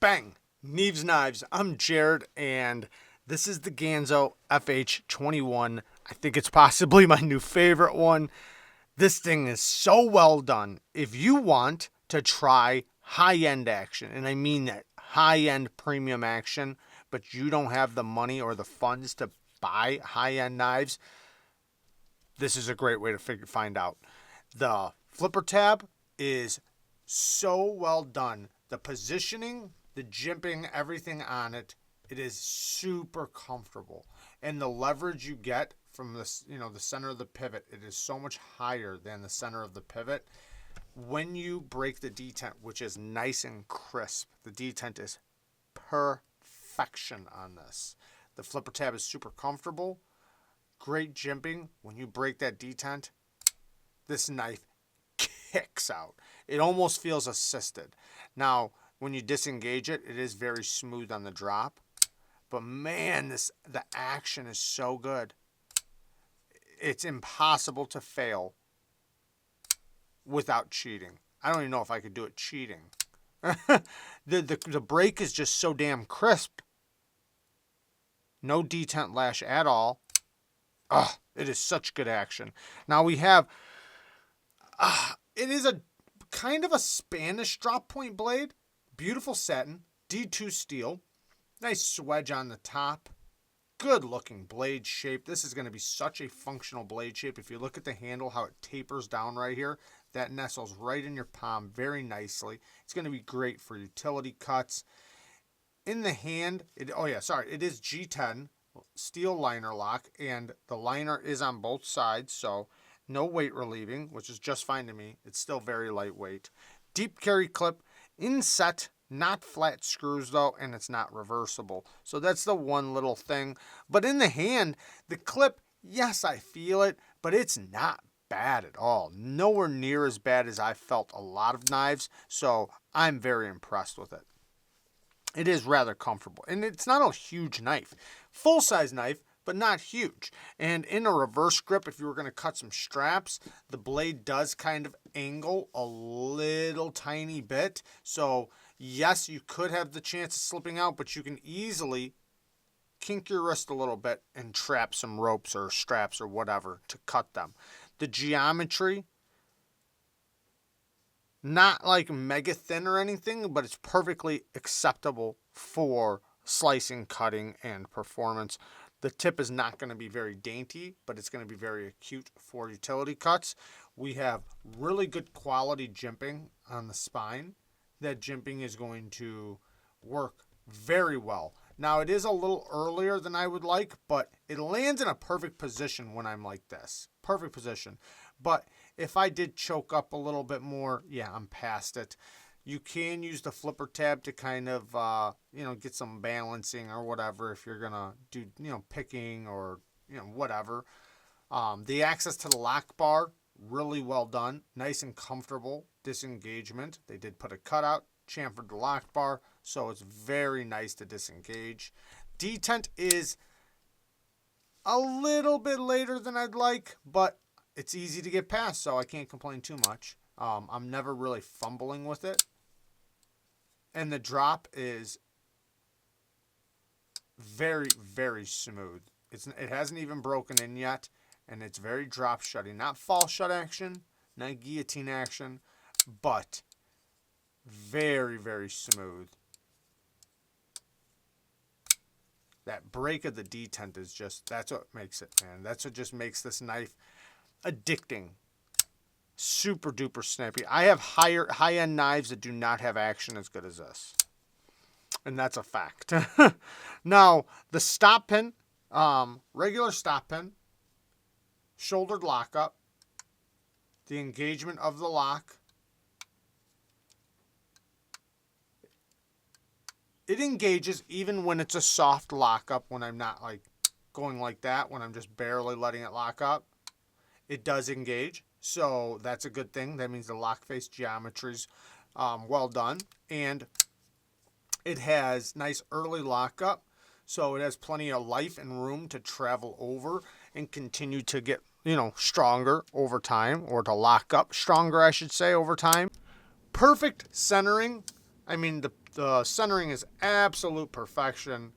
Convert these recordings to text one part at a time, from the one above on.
Bang! Neeves Knives. I'm Jared, and this is the GANZO FH21. I think it's possibly my new favorite one. This thing is so well done. If you want to try high-end action, and I mean that high-end premium action, but you don't have the money or the funds to buy high-end knives, this is a great way to find out. The flipper tab is so well done. The positioning, the jimping, everything on it, it is super comfortable. And the leverage you get from this, the center of the pivot, it is so much higher than the center of the pivot. When you break the detent, which is nice and crisp, the detent is perfection on this. The flipper tab is super comfortable. Great jimping. When you break that detent, this knife kicks out. It almost feels assisted. Now, when you disengage it, it is very smooth on the drop. But man, the action is so good. It's impossible to fail without cheating. I don't even know if I could do it cheating. The break is just so damn crisp. No detent lash at all. It is such good action. Now we have, it is a kind of a Spanish drop point blade. Beautiful satin, D2 steel. Nice swedge on the top. Good looking blade shape. This is going to be such a functional blade shape. If you look at the handle, how it tapers down right here, that nestles right in your palm very nicely. It's going to be great for utility cuts. In the hand, it is G10 steel liner lock, and the liner is on both sides, so no weight relieving, which is just fine to me. It's still very lightweight. Deep carry clip, inset, not flat screws though, and it's not reversible. So that's the one little thing. But in the hand, the clip, yes, I feel it, but it's not bad at all. Nowhere near as bad as I felt a lot of knives, so I'm very impressed with it. It is rather comfortable, and it's not a huge knife. Full-size knife, but not huge. And in a reverse grip, if you were going to cut some straps, the blade does kind of angle a little tiny bit. So, yes, you could have the chance of slipping out, but you can easily kink your wrist a little bit and trap some ropes or straps or whatever to cut them. The geometry, not like mega thin or anything, but it's perfectly acceptable for slicing, cutting, and performance. The tip is not going to be very dainty, but it's going to be very acute for utility cuts. We have really good quality jimping on the spine. That jimping is going to work very well. Now, it is a little earlier than I would like, but it lands in a perfect position when I'm like this. Perfect position. But if I did choke up a little bit more, yeah, I'm past it. You can use the flipper tab to kind of, get some balancing or whatever if you're going to do, picking or, whatever. The access to the lock bar, really well done. Nice and comfortable disengagement. They did put a cutout, chamfered the lock bar, so it's very nice to disengage. Detent is a little bit later than I'd like, but it's easy to get past, so I can't complain too much. I'm never really fumbling with it. And the drop is very, very smooth. It hasn't even broken in yet, and it's very drop shutty. Not fall shut action, not guillotine action, but very, very smooth. That break of the detent is that's what makes it, man. That's what just makes this knife addicting. Super duper snappy. I have high-end knives that do not have action as good as this. And that's a fact. Now, the stop pin, regular stop pin, shouldered lockup, the engagement of the lock. It engages even when it's a soft lockup, when I'm not like going like that, when I'm just barely letting it lock up. It does engage, so that's a good thing. That means the lock face geometry's well done. And it has nice early lockup, so it has plenty of life and room to travel over and continue to get, stronger over time, or to lock up stronger, I should say, over time. Perfect centering. I mean, the centering is absolute perfection.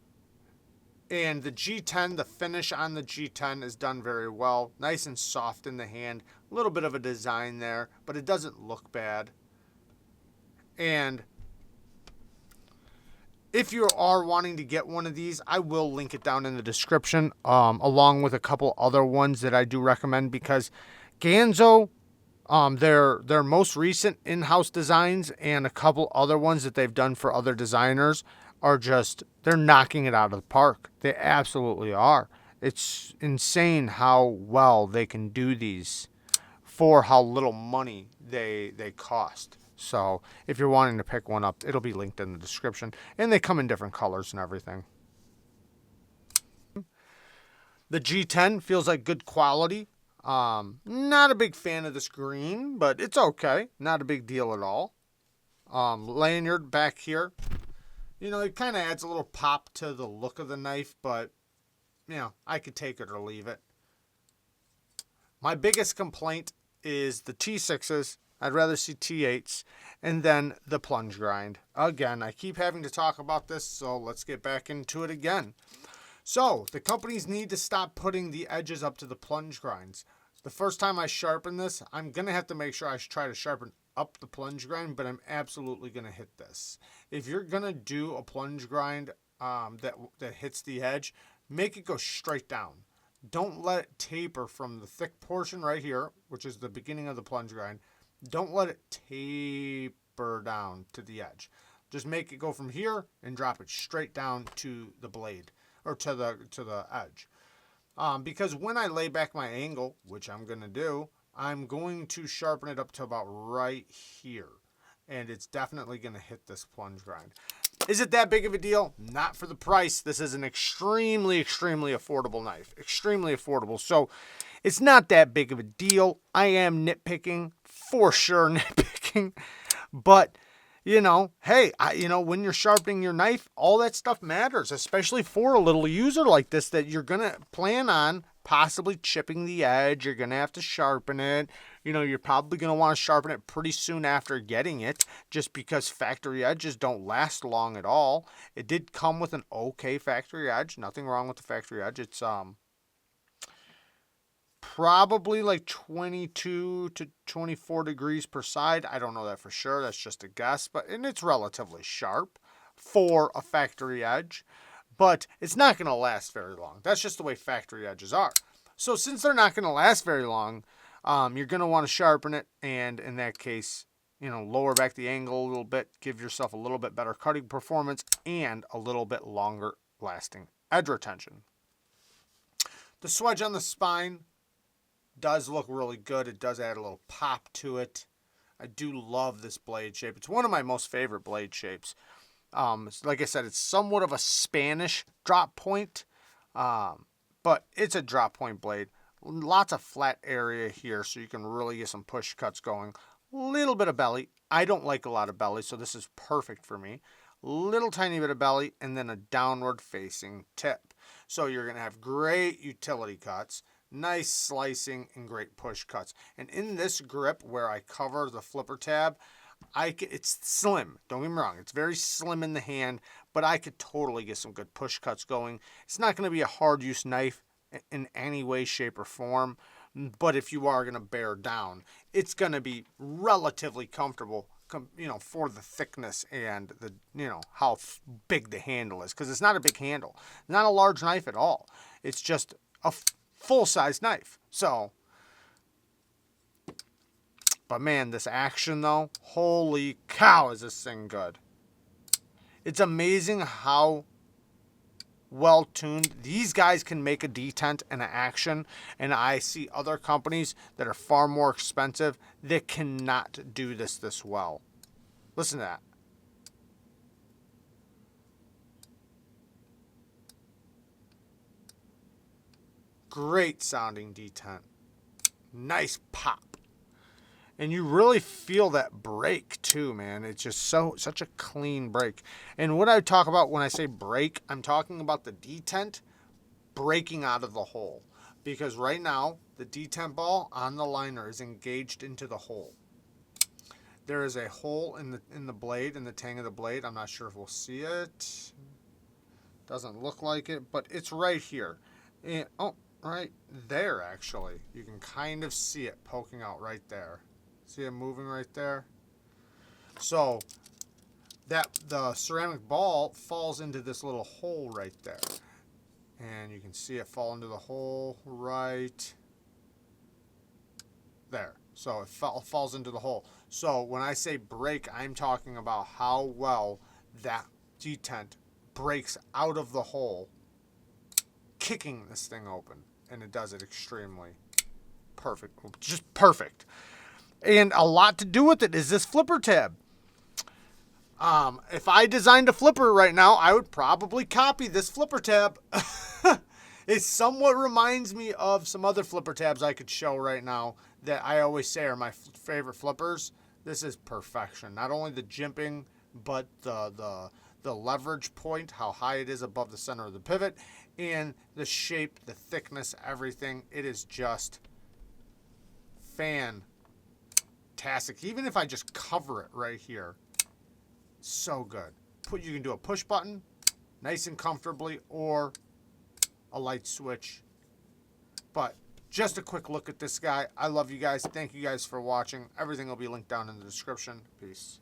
And the G10, the finish on the G10 is done very well. Nice and soft in the hand. A little bit of a design there, but it doesn't look bad. And if you are wanting to get one of these, I will link it down in the description, along with a couple other ones that I do recommend, because GANZO, their most recent in-house designs and a couple other ones that they've done for other designers are just, they're knocking it out of the park. They absolutely are. It's insane how well they can do these for how little money they cost. So if you're wanting to pick one up, it'll be linked in the description. And they come in different colors and everything. The G10 feels like good quality. Not a big fan of this green, but it's okay. Not a big deal at all. Lanyard back here. You know, it kind of adds a little pop to the look of the knife, but, you know, I could take it or leave it. My biggest complaint is the T6s. I'd rather see T8s. And then the Plunge Grind. Again, I keep having to talk about this, so let's get back into it again. So, the companies need to stop putting the edges up to the Plunge Grinds. The first time I sharpen this, I'm going to have to make sure I try to sharpen up the Plunge Grind, but I'm absolutely going to hit this. If you're going to do a Plunge Grind that hits the edge, make it go straight down. Don't let it taper from the thick portion right here, which is the beginning of the Plunge Grind. Don't let it taper down to the edge. Just make it go from here and drop it straight down to the blade, or to the edge. Because when I lay back my angle, which I'm going to do, I'm going to sharpen it up to about right here. And it's definitely going to hit this Plunge Grind. Is it that big of a deal? Not for the price. This is an extremely, extremely affordable knife. Extremely affordable. So it's not that big of a deal. I am nitpicking. For sure nitpicking. But, you know, hey, when you're sharpening your knife, all that stuff matters. Especially for a little user like this that you're going to plan on possibly chipping the edge. You're going to have to sharpen it. You know, you're probably going to want to sharpen it pretty soon after getting it, just because factory edges don't last long at all. It did come with an okay factory edge. Nothing wrong with the factory edge. It's probably like 22 to 24 degrees per side. I don't know that for sure. That's just a guess. And it's relatively sharp for a factory edge. But it's not going to last very long. That's just the way factory edges are. So since they're not going to last very long, you're going to want to sharpen it. And in that case, you know, lower back the angle a little bit. Give yourself a little bit better cutting performance and a little bit longer lasting edge retention. The swedge on the spine does look really good. It does add a little pop to it. I do love this blade shape. It's one of my most favorite blade shapes. Like I said, it's somewhat of a Spanish drop point, but it's a drop point blade. Lots of flat area here, so you can really get some push cuts going. Little bit of belly. I don't like a lot of belly, so this is perfect for me. Little tiny bit of belly, and then a downward facing tip. So you're going to have great utility cuts. Nice slicing and great push cuts. And in this grip where I cover the flipper tab, it's slim. Don't get me wrong. It's very slim in the hand, but I could totally get some good push cuts going. It's not going to be a hard use knife in any way, shape, or form. But if you are going to bear down, it's going to be relatively comfortable, you know, for the thickness and the, you know, how big the handle is. Because it's not a big handle. Not a large knife at all. It's just a full-size knife. So, but man, this action though, holy cow, is this thing good. It's amazing how well tuned these guys can make a detent and an action, and I see other companies that are far more expensive that cannot do this well. Listen to that. Great sounding detent. Nice pop. And you really feel that break too, man. It's just such a clean break. And what I talk about when I say break, I'm talking about the detent breaking out of the hole. Because right now, the detent ball on the liner is engaged into the hole. There is a hole in the blade, in the tang of the blade. I'm not sure if we'll see it. Doesn't look like it, but it's right here. And, oh, right there, actually. You can kind of see it poking out right there. See it moving right there? So the ceramic ball falls into this little hole right there. And you can see it fall into the hole right there. So it falls into the hole. So when I say break, I'm talking about how well that detent breaks out of the hole, kicking this thing open. And it does it extremely perfect. Just perfect. And a lot to do with it is this flipper tab. If I designed a flipper right now, I would probably copy this flipper tab. It somewhat reminds me of some other flipper tabs I could show right now that I always say are my favorite flippers. This is perfection. Not only the jimping, but the leverage point, how high it is above the center of the pivot, and the shape, the thickness, everything. It is just fantastic. Even if I just cover it right here, so good. You can do a push button, nice and comfortably, or a light switch. But just a quick look at this guy. I love you guys. Thank you guys for watching. Everything will be linked down in the description. Peace.